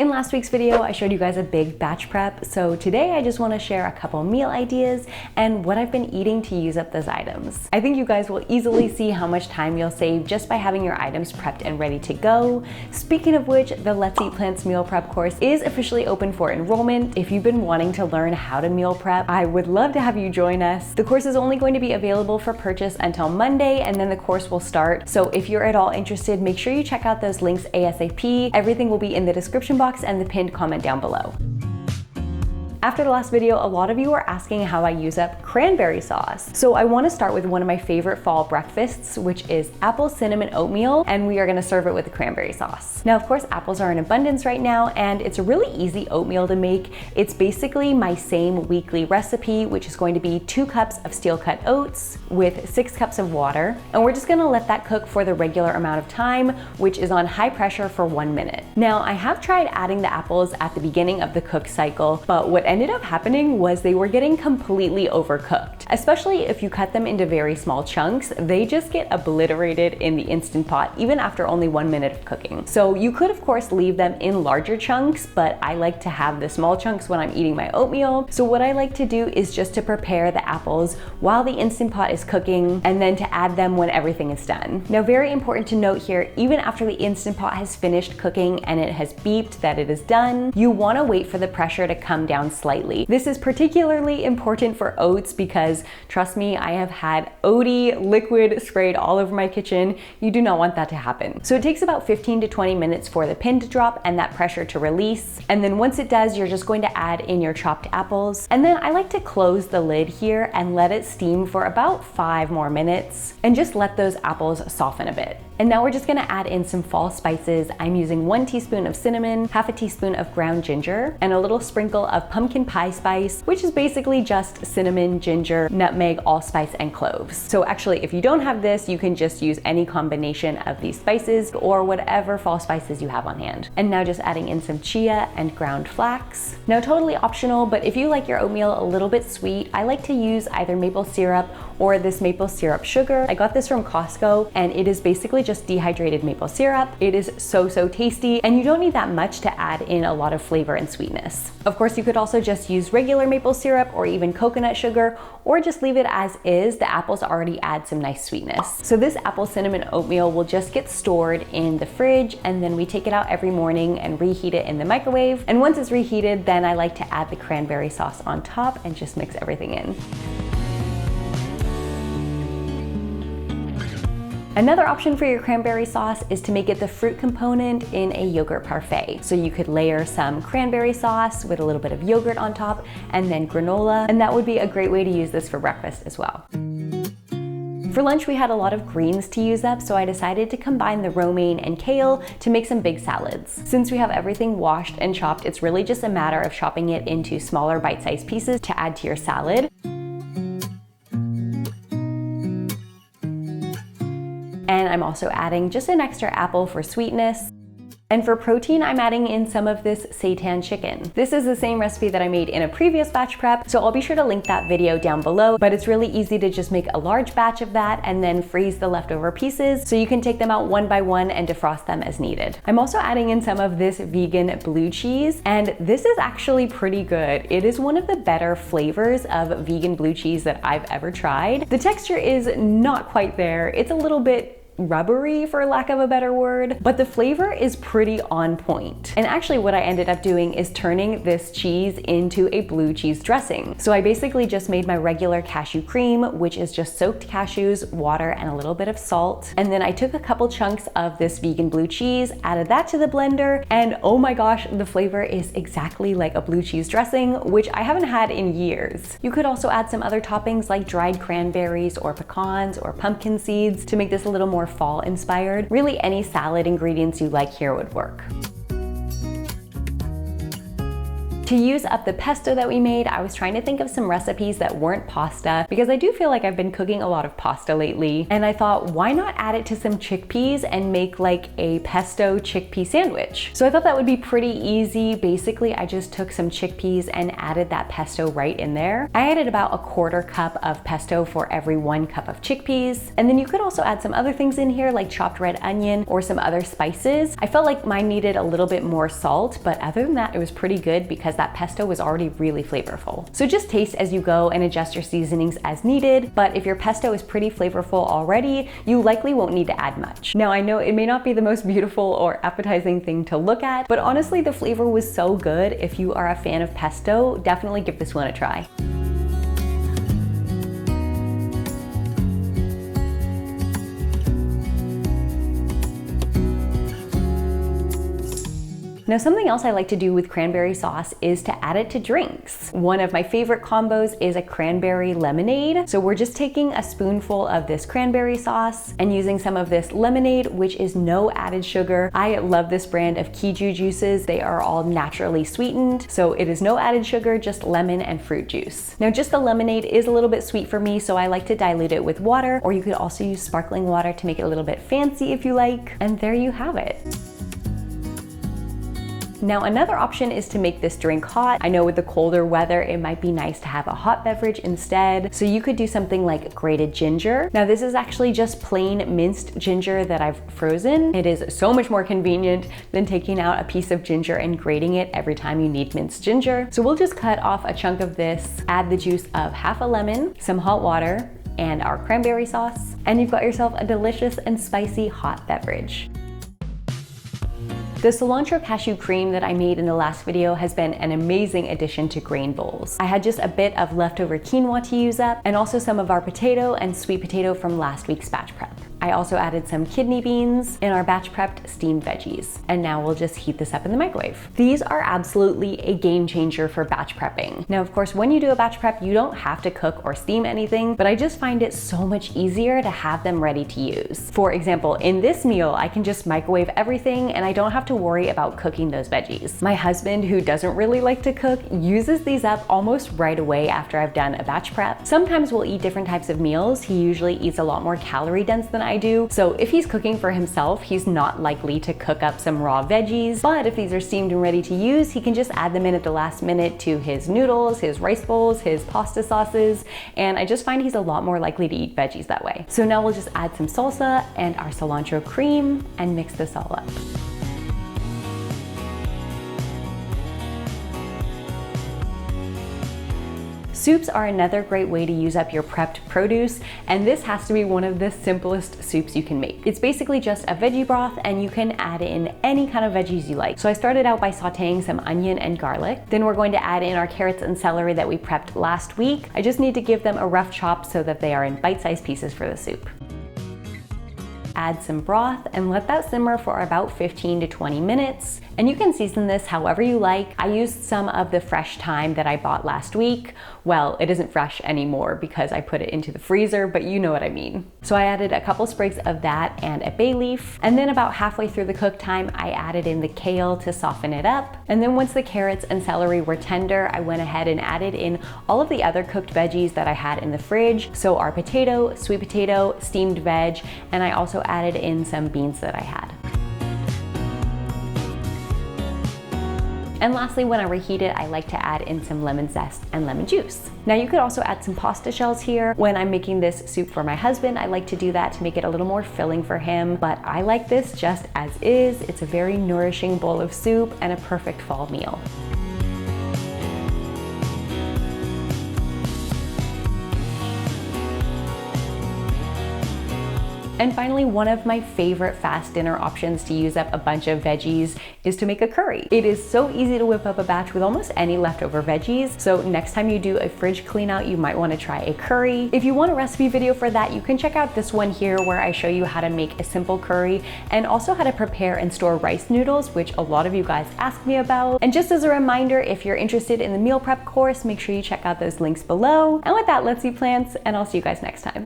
In last week's video, I showed you guys a big batch prep, so today I just want to share a couple meal ideas and what I've been eating to use up those items. I think you guys will easily see how much time you'll save just by having your items prepped and ready to go. Speaking of which, the Let's Eat Plants meal prep course is officially open for enrollment. If you've been wanting to learn how to meal prep, I would love to have you join us. The course is only going to be available for purchase until Monday, and then the course will start. So if you're at all interested, make sure you check out those links ASAP. Everything will be in the description box and the pinned comment down below. After the last video, a lot of you are asking how I use up cranberry sauce. So I want to start with one of my favorite fall breakfasts, which is apple cinnamon oatmeal, and we are going to serve it with the cranberry sauce. Now, of course, apples are in abundance right now, and it's a really easy oatmeal to make. It's basically my same weekly recipe, which is going to be 2 cups of steel cut oats with 6 cups of water. And we're just going to let that cook for the regular amount of time, which is on high pressure for 1 minute. Now, I have tried adding the apples at the beginning of the cook cycle, but what ended up happening was they were getting completely overcooked. Especially if you cut them into very small chunks, they just get obliterated in the Instant Pot even after only 1 minute of cooking. So you could of course leave them in larger chunks, but I like to have the small chunks when I'm eating my oatmeal. So what I like to do is just to prepare the apples while the Instant Pot is cooking and then to add them when everything is done. Now, very important to note here, even after the Instant Pot has finished cooking and it has beeped that it is done, you want to wait for the pressure to come down slightly. This is particularly important for oats because, trust me, I have had oaty liquid sprayed all over my kitchen. You do not want that to happen. So it takes about 15 to 20 minutes for the pin to drop and that pressure to release. And then once it does, you're just going to add in your chopped apples. And then I like to close the lid here and let it steam for about 5 more minutes and just let those apples soften a bit. And now we're just gonna add in some fall spices. I'm using 1 teaspoon of cinnamon, half a teaspoon of ground ginger, and a little sprinkle of pumpkin pie spice, which is basically just cinnamon, ginger, nutmeg, allspice, and cloves. So actually, if you don't have this, you can just use any combination of these spices or whatever fall spices you have on hand. And now just adding in some chia and ground flax. Now, totally optional, but if you like your oatmeal a little bit sweet, I like to use either maple syrup or this maple syrup sugar. I got this from Costco, and it is basically just dehydrated maple syrup. It is so tasty, and you don't need that much to add in a lot of flavor and sweetness. Of course, you could also just use regular maple syrup or even coconut sugar, or just leave it as is. The apples already add some nice sweetness. So this apple cinnamon oatmeal will just get stored in the fridge, and then we take it out every morning and reheat it in the microwave. And once it's reheated, then I like to add the cranberry sauce on top and just mix everything in. Another option for your cranberry sauce is to make it the fruit component in a yogurt parfait. So you could layer some cranberry sauce with a little bit of yogurt on top and then granola, and that would be a great way to use this for breakfast as well. For lunch, we had a lot of greens to use up, so I decided to combine the romaine and kale to make some big salads. Since we have everything washed and chopped, it's really just a matter of chopping it into smaller bite-sized pieces to add to your salad. And I'm also adding just an extra apple for sweetness. And for protein, I'm adding in some of this seitan chicken. This is the same recipe that I made in a previous batch prep, so I'll be sure to link that video down below, but it's really easy to just make a large batch of that and then freeze the leftover pieces so you can take them out one by one and defrost them as needed. I'm also adding in some of this vegan blue cheese, and this is actually pretty good. It is one of the better flavors of vegan blue cheese that I've ever tried. The texture is not quite there. It's a little bit rubbery, for lack of a better word, but the flavor is pretty on point. And actually what I ended up doing is turning this cheese into a blue cheese dressing. So I basically just made my regular cashew cream, which is just soaked cashews, water, and a little bit of salt. And then I took a couple chunks of this vegan blue cheese, added that to the blender, and oh my gosh, the flavor is exactly like a blue cheese dressing, which I haven't had in years. You could also add some other toppings like dried cranberries or pecans or pumpkin seeds to make this a little more fall inspired. Really, any salad ingredients you like here would work. To use up the pesto that we made, I was trying to think of some recipes that weren't pasta because I do feel like I've been cooking a lot of pasta lately, and I thought, why not add it to some chickpeas and make like a pesto chickpea sandwich? So I thought that would be pretty easy. Basically, I just took some chickpeas and added that pesto right in there. I added about a 1/4 cup of pesto for every 1 cup of chickpeas. And then you could also add some other things in here like chopped red onion or some other spices. I felt like mine needed a little bit more salt, but other than that, it was pretty good because that pesto was already really flavorful. So just taste as you go and adjust your seasonings as needed, but if your pesto is pretty flavorful already, you likely won't need to add much. Now I know it may not be the most beautiful or appetizing thing to look at, but honestly the flavor was so good. If you are a fan of pesto, definitely give this one a try. Now, something else I like to do with cranberry sauce is to add it to drinks. One of my favorite combos is a cranberry lemonade. So we're just taking a spoonful of this cranberry sauce and using some of this lemonade, which is no added sugar. I love this brand of Kiju juices. They are all naturally sweetened. So it is no added sugar, just lemon and fruit juice. Now, just the lemonade is a little bit sweet for me, so I like to dilute it with water, or you could also use sparkling water to make it a little bit fancy if you like. And there you have it. Now, another option is to make this drink hot. I know with the colder weather, it might be nice to have a hot beverage instead. So you could do something like grated ginger. Now, this is actually just plain minced ginger that I've frozen. It is so much more convenient than taking out a piece of ginger and grating it every time you need minced ginger. So we'll just cut off a chunk of this, add the juice of half a lemon, some hot water, and our cranberry sauce, and you've got yourself a delicious and spicy hot beverage. The cilantro cashew cream that I made in the last video has been an amazing addition to grain bowls. I had just a bit of leftover quinoa to use up, and also some of our potato and sweet potato from last week's batch prep. I also added some kidney beans in our batch prepped steamed veggies. And now we'll just heat this up in the microwave. These are absolutely a game changer for batch prepping. Now, of course, when you do a batch prep, you don't have to cook or steam anything, but I just find it so much easier to have them ready to use. For example, in this meal, I can just microwave everything and I don't have to worry about cooking those veggies. My husband, who doesn't really like to cook, uses these up almost right away after I've done a batch prep. Sometimes we'll eat different types of meals. He usually eats a lot more calorie dense than I do. So if he's cooking for himself, he's not likely to cook up some raw veggies. But if these are steamed and ready to use, he can just add them in at the last minute to his noodles, his rice bowls, his pasta sauces. And I just find he's a lot more likely to eat veggies that way. So now we'll just add some salsa and our cilantro cream and mix this all up. Soups are another great way to use up your prepped produce, and this has to be one of the simplest soups you can make. It's basically just a veggie broth, and you can add in any kind of veggies you like. So I started out by sauteing some onion and garlic. Then we're going to add in our carrots and celery that we prepped last week. I just need to give them a rough chop so that they are in bite-sized pieces for the soup. Add some broth and let that simmer for about 15 to 20 minutes. And you can season this however you like. I used some of the fresh thyme that I bought last week. Well, it isn't fresh anymore because I put it into the freezer, but you know what I mean. So I added a couple sprigs of that and a bay leaf. And then about halfway through the cook time, I added in the kale to soften it up. And then once the carrots and celery were tender, I went ahead and added in all of the other cooked veggies that I had in the fridge. So our potato, sweet potato, steamed veg, and I also added in some beans that I had. And lastly, when I reheat it, I like to add in some lemon zest and lemon juice. Now you could also add some pasta shells here. When I'm making this soup for my husband, I like to do that to make it a little more filling for him, but I like this just as is. It's a very nourishing bowl of soup and a perfect fall meal. And finally, one of my favorite fast dinner options to use up a bunch of veggies is to make a curry. It is so easy to whip up a batch with almost any leftover veggies. So next time you do a fridge clean out, you might want to try a curry. If you want a recipe video for that, you can check out this one here where I show you how to make a simple curry and also how to prepare and store rice noodles, which a lot of you guys ask me about. And just as a reminder, if you're interested in the meal prep course, make sure you check out those links below. And with that, let's eat plants, and I'll see you guys next time.